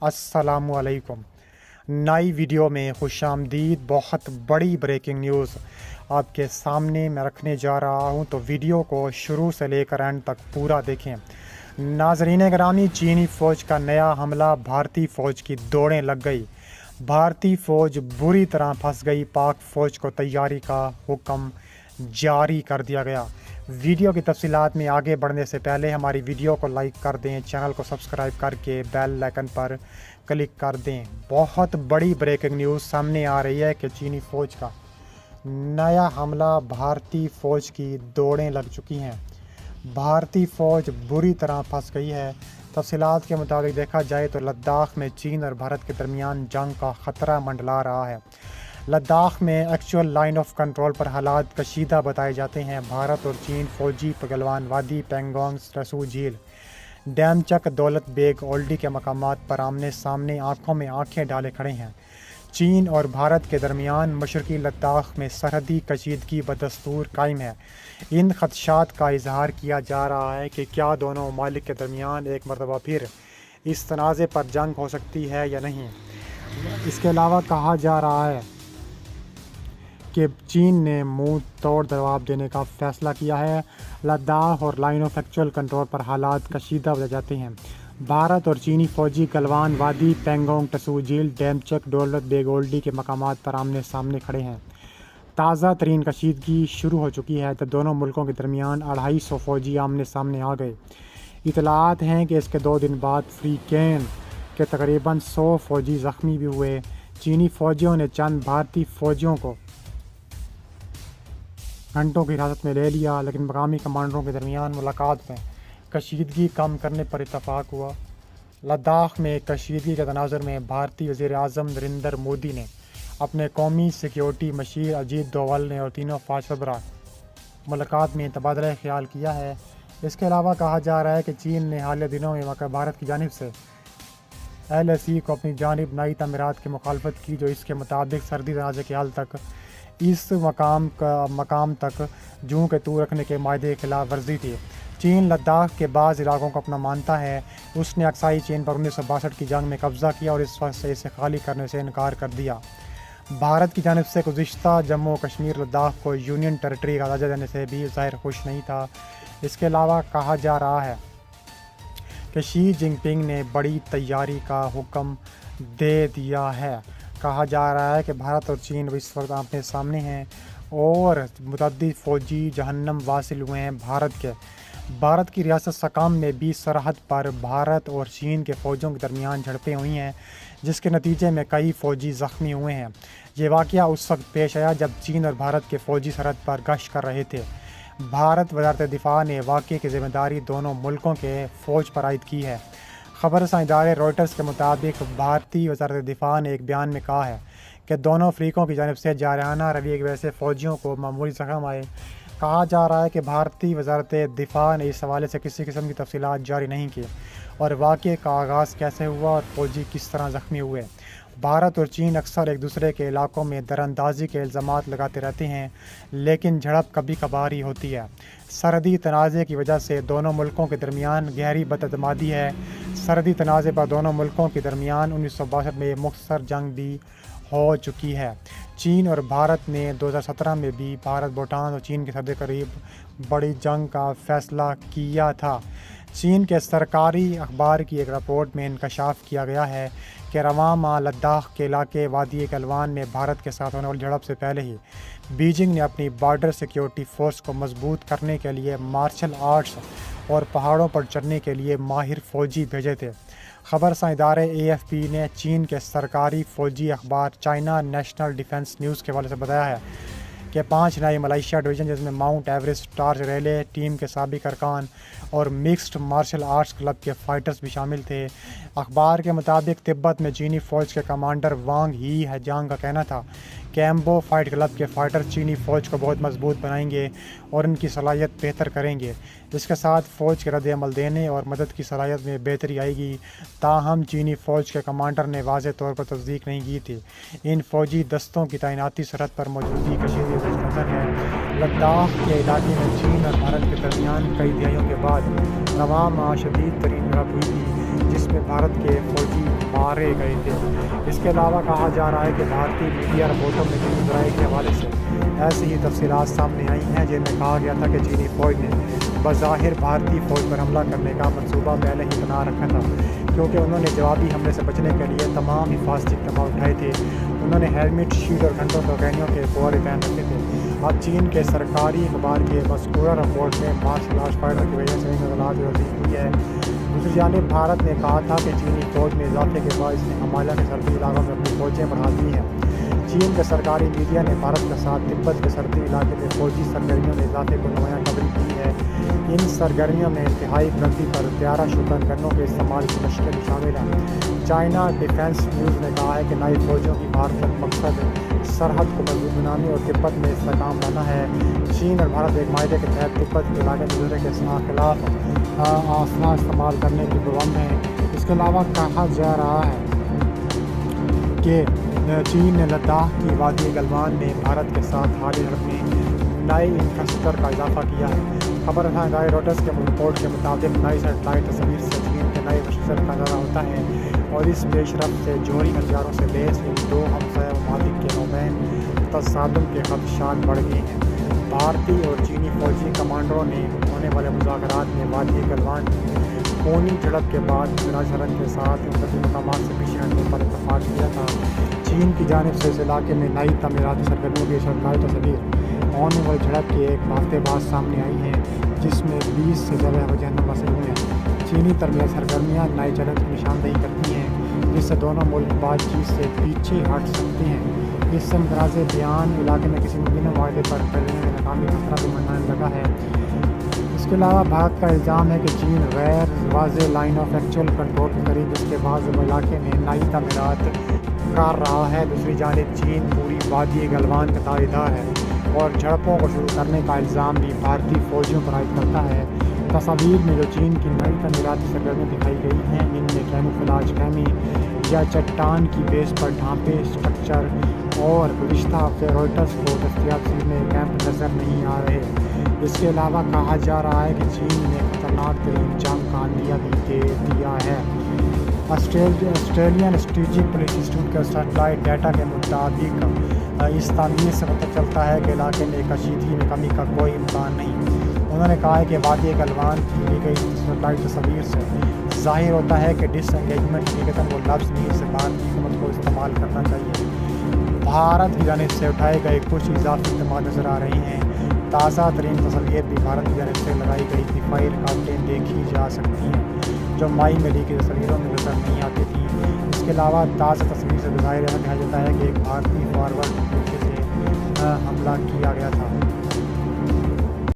अस्सलामु अलैकुम। नई वीडियो में खुशामदीद। बहुत बड़ी ब्रेकिंग न्यूज़ आपके सामने मैं रखने जा रहा हूं, तो वीडियो को शुरू से लेकर एंड तक पूरा देखें। नाज़रीन गिरामी, चीनी फ़ौज का नया हमला, भारतीय फ़ौज की दौड़ें लग गई। भारतीय फ़ौज बुरी तरह फंस गई। पाक फ़ौज को तैयारी का हुक्म जारी कर दिया गया। वीडियो की तफसीलात में आगे बढ़ने से पहले हमारी वीडियो को लाइक कर दें, चैनल को सब्सक्राइब करके बेल आइकन पर क्लिक कर दें। बहुत बड़ी ब्रेकिंग न्यूज़ सामने आ रही है कि चीनी फ़ौज का नया हमला, भारतीय फ़ौज की दौड़ें लग चुकी हैं। भारतीय फ़ौज बुरी तरह फंस गई है। तफसीलात के मुताबिक देखा जाए तो लद्दाख में चीन और भारत के दरमियान जंग का ख़तरा मंडला रहा है। लद्दाख में एक्चुअल लाइन ऑफ कंट्रोल पर हालात कशीदा बताए जाते हैं। भारत और चीन फौजी पहलवान वादी, पेंगोंग ट्सू झील, डैमचक, दौलत बेग, ओल्डी के मकामात पर आमने सामने आंखों में आंखें डाले खड़े हैं। चीन और भारत के दरमियान मशरकी लद्दाख में सरहदी कशीदगी बदस्तूर कायम है। इन खदशात का इजहार किया जा रहा है कि क्या दोनों ममालिक के दरमियान एक मरतबा फिर इस तनाज़े पर जंग हो सकती है या नहीं। इसके अलावा कहा जा रहा है कि चीन ने मुंह तोड़ जवाब देने का फैसला किया है। लद्दाख और लाइन ऑफ एक्चुअल कंट्रोल पर हालात कशीदा हो जाते हैं। भारत और चीनी फौजी गलवान वादी, पेंगोंग ट्सू झील, डैमचक, दौलत बेग, ओल्डी के मकामात पर आमने सामने खड़े हैं। ताज़ा तरीन कशीदगी शुरू हो चुकी है जब दोनों मुल्कों के दरमियान 250 फौजी आमने सामने आ गए। इतलात हैं कि इसके 2 दिन बाद फ्रीकैन के तकरीबन 100 फौजी ज़ख्मी भी हुए। चीनी फौजियों ने चंद भारतीय फौजियों को घंटों की हिरासत में ले लिया, लेकिन मकामी कमांडरों के दरमियान मुलाकात में कशीदगी कम करने पर इत्तफाक हुआ। लद्दाख में कशीदगी के तनाज़ुर में भारतीय वज़ीर आज़म नरेंद्र मोदी ने अपने कौमी सिक्योरिटी मशीर अजीत डोवाल ने और तीनों फ़ौज सरबराह मुलाकात में तबादला ख्याल किया है। इसके अलावा कहा जा रहा है कि चीन ने हालिया दिनों में भारत की जानिब से LAC को अपनी जानिब नई तमीरात की मुखालफत की, जो इसके मुताबिक सर्दी तनाज़े के हाल तक इस मकाम तक जूं के तू रखने के मायदे के खिलाफ वर्जी थी। चीन लद्दाख के बाज़ इलाकों को अपना मानता है। उसने अक्साई चीन पर 1962 की जंग में कब्ज़ा किया और इस वक्त से इसे खाली करने से इनकार कर दिया। भारत की जानिब से गुज़िश्ता जम्मू कश्मीर लद्दाख को यूनियन टेरिटरी का दर्जा देने से भी ज़ाहिर खुश नहीं था। इसके अलावा कहा जा रहा है कि शी जिनपिंग ने बड़ी तैयारी का हुक्म दे दिया है। कहा जा रहा है कि भारत और चीन इस वक्त आमने सामने हैं और मुतअद्दिद फ़ौजी जहन्नम वासिल हुए हैं। भारत की रियासत सकाम में भी सरहद पर भारत और चीन के फ़ौजों के दरमियान झड़पें हुई हैं, जिसके नतीजे में कई फ़ौजी ज़ख्मी हुए हैं। ये वाक़या उस वक्त पेश आया जब चीन और भारत के फ़ौजी सरहद पर गश्त कर रहे थे। भारत वज़ारत दिफ़ा ने वाक़ये की ज़िम्मेदारी दोनों मुल्कों के फ़ौज पर आयद की है। ख़बर रसां इदारे रॉयटर्स के मुताबिक भारतीय वज़ारत दिफ़ा ने एक बयान में कहा है कि दोनों फ़रीक़ों की जानिब से जारहाना रवैये की वजह से फ़ौजियों को मामूली ज़ख़म आए। कहा जा रहा है कि भारतीय वज़ारत दिफ़ा ने इस हवाले से किसी किस्म की तफसीलात जारी नहीं की और वाक़ये का आगाज़ कैसे हुआ और फ़ौजी किस तरह ज़ख्मी हुए। भारत और चीन अक्सर एक दूसरे के इलाकों में दरअंदाज़ी के इल्ज़ामात लगाते रहते हैं, लेकिन झड़प कभी कभार ही होती है। सरहदी तनाज़े की वजह से दोनों मुल्कों के दरमियान गहरी बदअतमादी है। सरहदी तनाज़े पर दोनों मुल्कों के दरमियान 1962 में मुख्तसर जंग भी हो चुकी है। चीन और भारत ने 2017 में भी भारत, भूटान और चीन के सरहद करीब बड़ी जंग का फ़ैसला किया था। चीन के सरकारी अखबार की एक रिपोर्ट में इंकशाफ किया गया है कि रवां माह लद्दाख के इलाके वादी गलवान में भारत के साथ होने वाली झड़प से पहले ही बीजिंग ने अपनी बॉर्डर सिक्योरिटी फोर्स को मजबूत करने के लिए मार्शल आर्ट्स और पहाड़ों पर चढ़ने के लिए माहिर फ़ौजी भेजे थे। ख़बर रसां इदारे AFP ने चीन के सरकारी फ़ौजी अखबार चाइना नेशनल डिफेंस न्यूज़ के हवाले से बताया है कि 5 नए मलेशिया डिवीज़न, जिसमें mount Everest torch relay team के साबिक अरकान और मिक्स्ड मार्शल आर्ट्स क्लब के फ़ाइटर्स भी शामिल थे। अखबार के मुताबिक तिब्बत में चीनी फ़ौज के कमांडर वांग ही हैजांग का कहना था कि एम्बो फाइट क्लब के फ़ाइटर्स चीनी फ़ौज को बहुत मजबूत बनाएंगे और इनकी सलाहियत बेहतर करेंगे। इसके साथ फ़ौज के रद्द-ए-अमल देने और मदद की सलाहियत में बेहतरी आएगी। ताहम चीनी फ़ौज के कमांडर ने वाज़ेह तौर पर तस्दीक नहीं की थी। इन फ़ौजी दस्तों की तैनाती सरहद पर मौजूदगी कशीदगी नज़र है। लद्दाख के इलाके में चीन और भारत के दरमियान कई दहाइयों के बाद रवां माह शदीद तरीन झड़प हुई थी, जिसमें भारत के फ़ौजी मारे गए थे। इसके अलावा कहा जा रहा है कि भारतीय मीडिया रिपोर्टों में चीनी लड़ाई के हवाले से ऐसी ही तफसीलात सामने आई हैं जिनमें कहा गया था कि चीनी फ़ौज ने बज़ाहिर भारतीय फ़ौज पर हमला करने का मंसूबा पहले ही बना रखा था, क्योंकि उन्होंने जवाबी हमले से बचने के लिए तमाम हिफाजती इक़दाम उठाए थे। उन्होंने हेलमेट, शील्ड और घंटों तोक़ैनियों के फौरी पहन रखे थे। अब चीन के सरकारी अखबार की मज़कूरा रिपोर्ट में मार्शल आर्ट फाइटर की वजह से इंतज़ारात वज़ीफ़ हुई है। दूसरी जानिब भारत ने कहा था कि चीनी फ़ौज में इजाफे के बाद इसने हिमालय के सरहदी इलाकों में अपनी फ़ौजें बढ़ा दी हैं। चीन के सरकारी मीडिया ने भारत के साथ तिब्बत के सरहदी इलाके में फ़ौजी सरगर्मियों में इजाफे को नुमायां कवरेज की है। इन सरगर्मियों में इंतहाई बुलंदी पर तैयारा शुदा गनों के इस्तेमाल की मशक़ें भी शामिल हैं। चाइना डिफेंस न्यूज़ ने कहा है कि नई फ़ौजों की भारत का मकसद सरहद को मजबूत बनाने और तिब्बत में इस्तेकाम लाना है। चीन और भारत एक माहे के तहत तिब्बत के इलाके में दूसरे के खिलाफ आसना इस्तेमाल करने की पाबंद है। इसके अलावा कहा जा रहा है कि चीन ने लद्दाख की वादी गलवान में भारत के साथ हाल ही में नए इंफ्रास्ट्रक्चर का इजाफा किया है। खबर है रॉयटर्स के रिपोर्ट के मुताबिक नई सेटेलाइट तस्वीर से चीन के नए इंफ्रास्ट्रक्चर का अंदाजा होता है और इस पेशरफ से जौहरी हथियारों से लैस इन दो हमसाया ममालिक के नौबैन तसादुम के खदशात बढ़ गए हैं। भारतीय और चीनी फौजी कमांडरों ने होने वाले मुज़ाकरात में वादी गलवान खूनी झड़प के बाद मिराशरन के साथ मुख्तलिफ मकामात से पीछे हटने पर इत्तफाक किया था। चीन की जानिब से इस इलाके में नई तमीराती सरगर्मियों की सेटेलाइट तस्वीर होने वाली झड़प के एक हफ्ते बाद सामने आई है, जिसमें 20 से ज़्यादा वजह मसले हुए हैं। चीनी तरबिया सरगर्मियाँ नए चैलेंज की निशानदेही करती हैं, जिससे दोनों मुल्क बातचीत से पीछे हट सकते हैं। इससे मुतनाज़ बयान इलाके में किसी मुमकिन माहदे पर फैलने में नाकामी खतरा भी मंडराने लगा है। इसके अलावा भारत का इल्ज़ाम है कि चीन गैर वाज़ेह लाइन ऑफ एक्चुअल कंट्रोल के करीब इसके बाद इलाके में नई तमीरात कर रहा है। दूसरी जानिब चीन पूरी वादी गलवान का दावेदार है और झड़पों को शुरू करने का इल्ज़ाम भी भारतीय फ़ौजियों पर आयद करता है। तस्वीर में जो चीन की नई तमीराती सरगर्मियाँ दिखाई गई हैं, इनमें कैमोफ्लेज कैमी या चट्टान की बेस पर ढांपे स्ट्रक्चर और गुज़िश्ता हफ्ते रॉयटर्स को दस्तयाब चीन में कैंप नज़र नहीं आ रहे। इसके अलावा कहा जा रहा है कि चीन ने खतरनाक तरीन जंग का अंदिया भी दे दिया है। ऑस्ट्रेलियन स्ट्रेटेजिक पुलिस इंस्टीट्यूट के सैटेलाइट डाटा के मुताबिक इस तामीर से पता चलता है कि इलाके में कशीदगी में कमी का कोई इम्कान नहीं। उन्होंने कहा है कि वादी गलवान की ली गई सैटेलाइट तस्वीर से ज़ाहिर होता है कि डिसएंगेजमेंट हकीकतन वो लफ्ज़ नहीं से भारतीय हुकूमत को इस्तेमाल करना चाहिए। भारत की जानिब से उठाए गए कुछ इजाफी इक़दाम नज़र आ रहे हैं। ताज़ा तरीन तस्वीर भी भारत की जानिब से लगाई गई दिफाई रुकावटें देखी जा सकती हैं, जो मई में ली गई तस्वीरों में नज़र नहीं आती थी। इसके अलावा ताज़ा तस्वीर से ज़ाहिर दिखाया जाता है कि एक भारतीय फॉरवर्ड पीछे से हमला किया गया था।